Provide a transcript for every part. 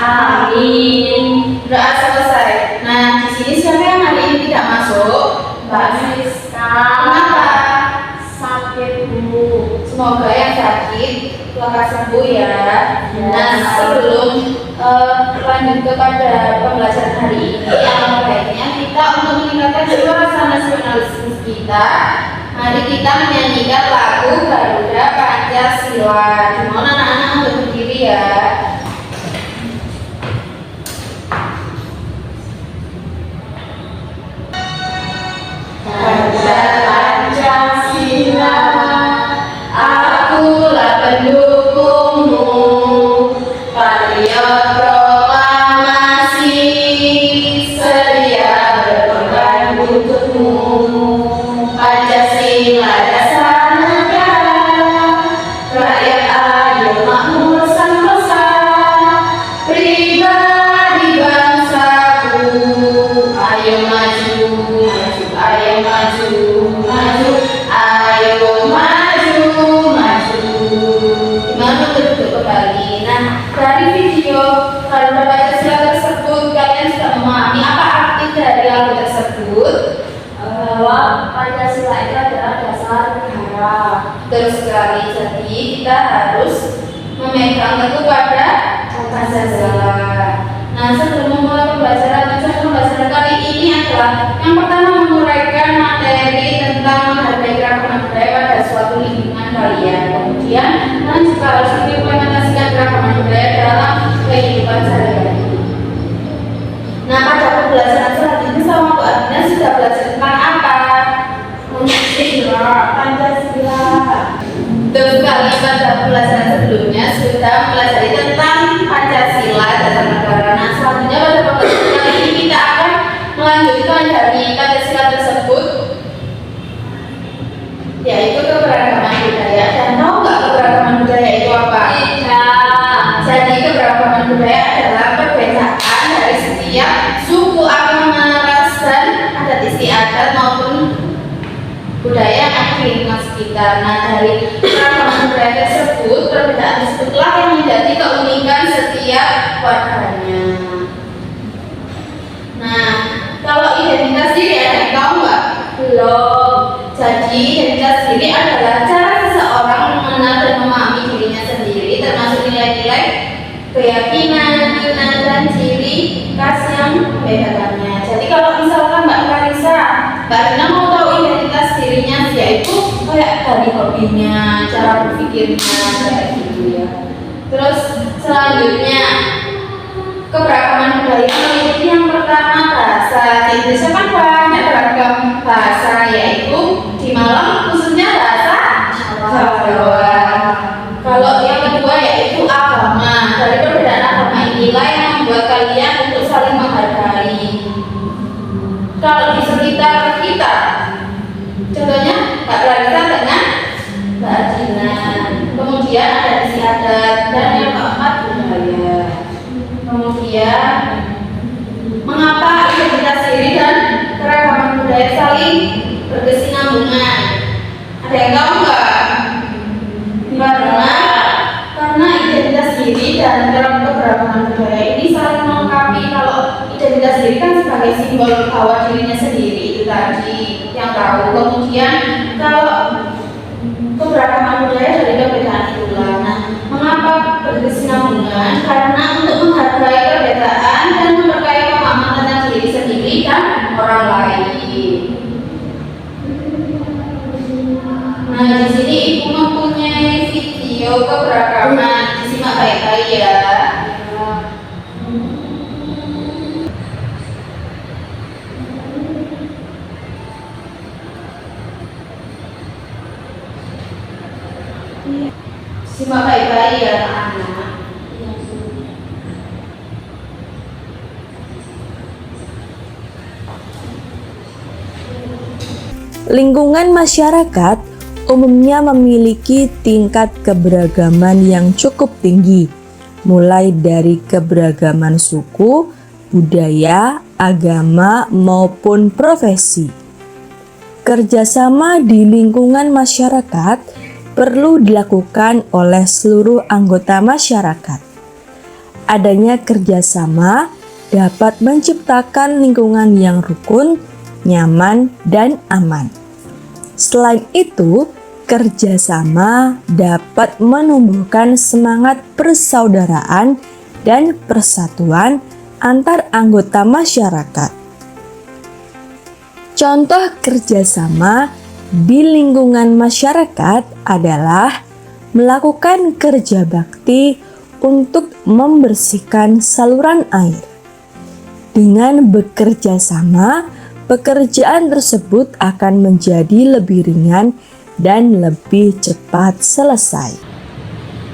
Amin. Doa selesai. Nah, di sini siapa yang hari ini tidak masuk? Mbak Siska. Kenapa? Sakit, Bu. Semoga yang sakit lekas sembuh ya. Ya. Nah, sebelum lanjut kepada pembelajaran hari ini, yang baiknya kita untuk meningkatkan jiwa rasa nasionalisme kita, mari kita menyanyikan lagu Garuda Pancasila. Mohon anak-anak untuk berdiri ya. Garuda Pancasila, akulah pendukungmu, patriot proklamasi, sedia berkorban untukmu. Pancasila dasar negara, rakyat adil makmur sang besar, pribadi bangsaku, ayo maju, maju, ayo maju, maju, ayo maju, maju. Gimana bentuk kembali? Nah, dari video Garuda Pancasila tersebut kalian sudah memahami apa arti dari lagu tersebut? bahwa Pancasila itu adalah dasar negara. Terus sekali, jadi kita harus memegang teguh pada Pancasila. Nah, sebelum memulai pembelajaran, tujuan pembelajaran kali ini adalah yang pertama menguraikan materi tentang menghargai keragaman budaya pada suatu lingkungan kalian. Kemudian, kalian juga harus mengimplementasikan keragaman budaya dalam kehidupan sehari-hari. Nah, pada pembelajaran selanjutnya sama Bu Adina sudah belajar tentang apa? Pancasila. Betul sekali, pada pembelajaran sebelumnya sudah mempelajari tentang Pancasila dasar negara. Nah, selanjutnya pada pembelajaran kali ini kita akan melanjutkan dari Pancasila tersebut, yaitu keberagaman budaya. Dan tahu nggak keberagaman budaya itu apa? Tidak. Jadi keberagaman budaya adalah perbedaan dari setiap suku, agama, ras, dan adat istiadat maupun budaya yang ada di lingkungan sekitar. Nah, dari keragaman budaya tersebut, perbedaan tersebutlah yang menjadi keunikan setiap warganya. Nah, kalau identitas diri ada yang tahu nggak? Belum. Jadi, identitas diri adalah cara seseorang mengenal dan memahami dirinya sendiri, termasuk nilai-nilai, keyakinan, minat, dan ciri khas yang membedakannya. Jadi, kalau misalkan Mbak Clarissa, Mbak Rina mau tahu identitas dirinya, yaitu kayak dari hobinya, cara berpikirnya, kayak gitu ya. Terus selanjutnya, keberagaman budaya memiliki yang pertama bahasa. Di Indonesia kan banyak beragam bahasa, yaitu di Malang khususnya bahasa Jawa. Kalau yang kedua yaitu agama. Dari perbedaan agama inilah yang membuat kalian untuk saling menghargai. Kalau di sekitar kita, contohnya Mbak Clarissa dengan Mbak Adina. Kemudian ada istiadat dan yang keempat budaya. Kemudian mengapa identitas diri dan keragaman budaya saling berkesinambungan? Ada yang tahu nggak? Karena identitas diri dan keberagaman budaya ini saling melengkapi. Kalau identitas diri kan sebagai simbol bahwa dirinya sendiri, itu tadi yang tahu. Kemudian kalau keberagaman budaya dari perbedaan itulah. Nah, mengapa berkesinambungan? Karena untuk menghargai perbedaan dan memperkaya pemahaman tentang diri sendiri dan orang lain. Nah, di sini Ibu mempunyai video keberagaman. Disimak baik-baik ya. Simak baik-baik ya anak-anak. Lingkungan masyarakat umumnya memiliki tingkat keberagaman yang cukup tinggi, mulai dari keberagaman suku, budaya, agama, maupun profesi. Kerjasama di lingkungan masyarakat perlu dilakukan oleh seluruh anggota masyarakat. Adanya kerjasama dapat menciptakan lingkungan yang rukun, nyaman, dan aman. Selain itu, kerjasama dapat menumbuhkan semangat persaudaraan dan persatuan antar anggota masyarakat. Contoh kerjasama di lingkungan masyarakat adalah melakukan kerja bakti untuk membersihkan saluran air. Dengan bekerja sama, pekerjaan tersebut akan menjadi lebih ringan dan lebih cepat selesai.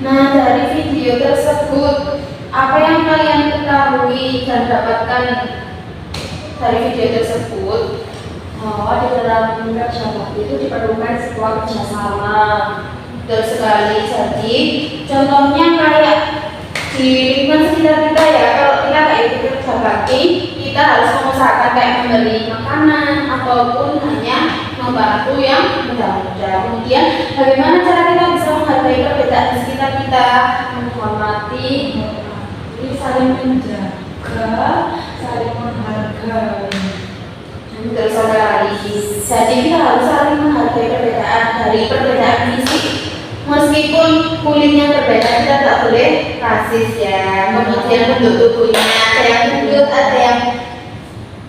Nah, dari video tersebut, apa yang kalian ketahui dan dapatkan dari video tersebut? Bahwa di dalam kerja bakti itu diperlukan sebuah kerjasama. Betul sekali. Jadi, contohnya kayak di lingkungan sekitar kita ya, kalau kita kayak ikut kerja bakti, kita harus mengusahakan kayak memberi makanan ataupun hanya membantu yang mudah-mudah. Kemudian, bagaimana cara kita bisa menghargai perbedaan di sekitar kita, Menghormati, saling menjaga, saling menghargai. betul sekali. Jadi kita harus saling menghargai perbedaan, dari perbedaan fisik. Meskipun kulitnya berbeda, kita tak boleh rasis ya. Kemudian bentuk tubuhnya ada yang gendut, ada yang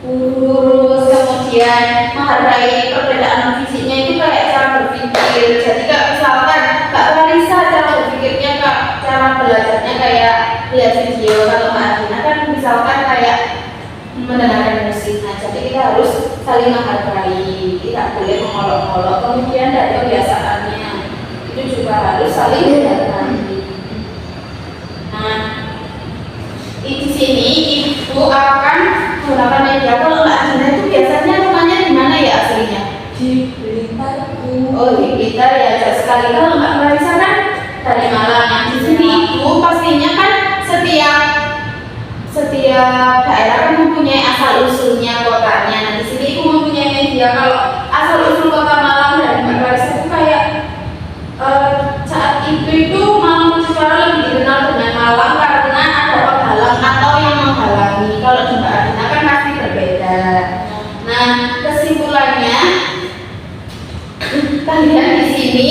kurus. Kemudian menghargai perbedaan fisiknya itu kayak cara berpikir. Jadi kak misalkan Kak Larissa cara berpikirnya, Kak cara belajarnya kayak lihat video. Kalau Kak Adina kan misalkan kayak mendengarkan musik. Nah, jadi kita harus saling menghargai, tidak boleh mengolok-olok. Kemudian dari kebiasaannya itu juga harus saling menghargai. Nah, di sini ibu akan menggunakan media. Kalau Mbak Adina itu biasanya rumahnya di mana ya aslinya? Di Blitar. Oh, di Blitar ya, jauh sekali. Kalau Mbak Marisa kan dari Malang. Nah, di sini ibu pastinya kan setiap daerah kan mempunyai asal usulnya kotanya. Nah, di sini ibu mempunyai media. Kalau asal usul kota Malang dan Mbak Marisa itu kayak saat itu Malang secara lebih dikenal dengan Malang karena ada penghalang atau yang menghalangi. Kalau di Mbak Adina kan pasti berbeda. Nah, kesimpulannya kalian di sini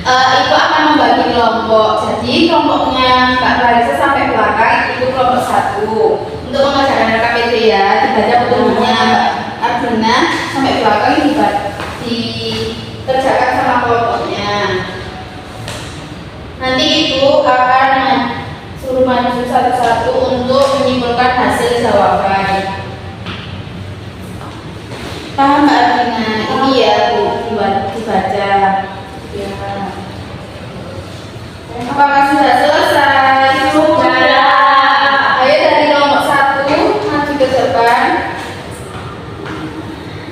itu akan membagi kelompok. Jadi kelompoknya Mbak Larissa sampai belakang itu kelompok 1 untuk mengerjakan RKPD ya. Dibaca petunjuknya Mbak Adina sampai belakang dikerjakan sama kelompoknya. Nanti itu akan suruh maju satu-satu untuk menyimpulkan hasil jawaban. Paham Mbak Adina? Ini ya Bu, dibaca. Ya. Apakah sudah selesai? Sudah. Ayo dari kelompok 1 maju ke depan.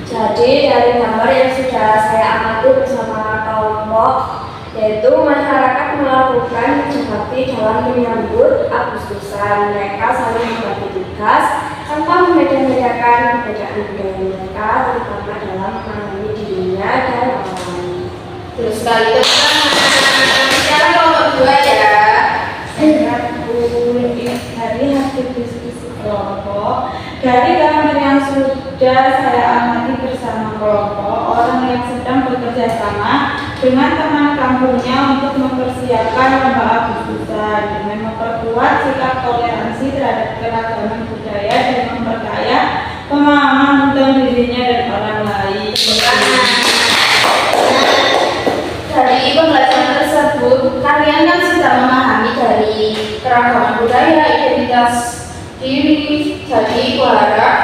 Jadi dari gambar yang sudah saya amati bersama kelompok, yaitu masyarakat melakukan kerja bakti dalam menyambut Agustusan. Mereka saling membagi tugas tanpa membeda-bedakan perbedaan budaya mereka, terutama dalam menangani dirinya dan orang lain. Terus sekali sekarang kelompok 2 ya. Dari hasil diskusi kelompok, dari gambar yang sudah saya amati bersama kelompok, orang yang sedang bekerja sama dengan teman kampungnya untuk mempersiapkan lomba Agustusan dengan memperkuat sikap toleransi terhadap keragaman budaya dan memperkaya pemahaman tentang dirinya dan orang lain. Dari pembelajaran tersebut, kalian kan sudah memahami dari keragaman budaya, identitas diri. Jadi, kuharap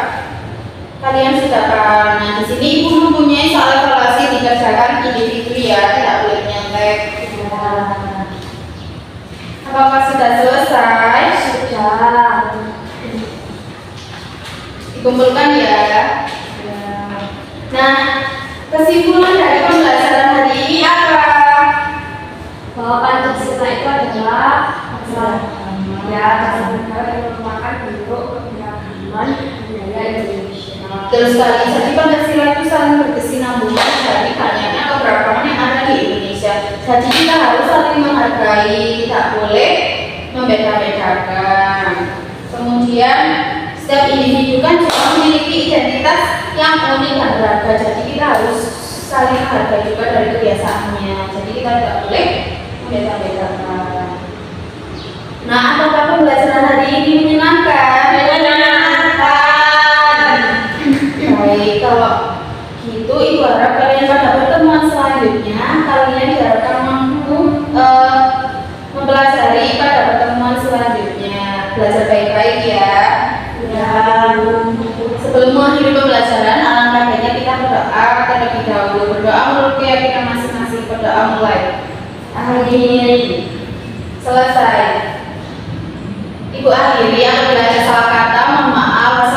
kalian sudah paham. Nah, di sini ibu mempunyai soal evaluasi dikerjakan individu ya, tidak boleh nyontek. Apakah sudah selesai? Sudah. Dikumpulkan ya. Nah, kesimpulan dari pembelajaran hari ini apa? Bahwa Pancasila itu adalah dasar negara yang merupakan bentuk keberagaman budaya Indonesia. Terus sekali, jadi Pancasila itu saling berkesinambungan dari banyaknya keberagaman yang ada di Indonesia. Jadi kita harus saling menghargai, tidak boleh membeda membeda-bedakan. Kemudian setiap individu kan juga memiliki identitas yang unik dan beragam. Jadi kita harus saling menghargai juga dari kebiasaannya. Jadi kita tidak boleh membeda-bedakan. Nah, apakah pembelajaran hari ini menyenangkan? Menyenangkan. Baik, kalau gitu ibu harap kalian pada pertemuan selanjutnya kalian diharapkan mampu mempelajari pada pertemuan selanjutnya. Belajar baik-baik ya. Ya. Sebelum mengakhiri pembelajaran, alangkah baiknya kita berdoa terlebih dahulu. Berdoa menurut keyakinan masing-masing. Berdoa mulai. Amin. Selesai. Ibu akhiri apabila ada salah kata, mohon maaf.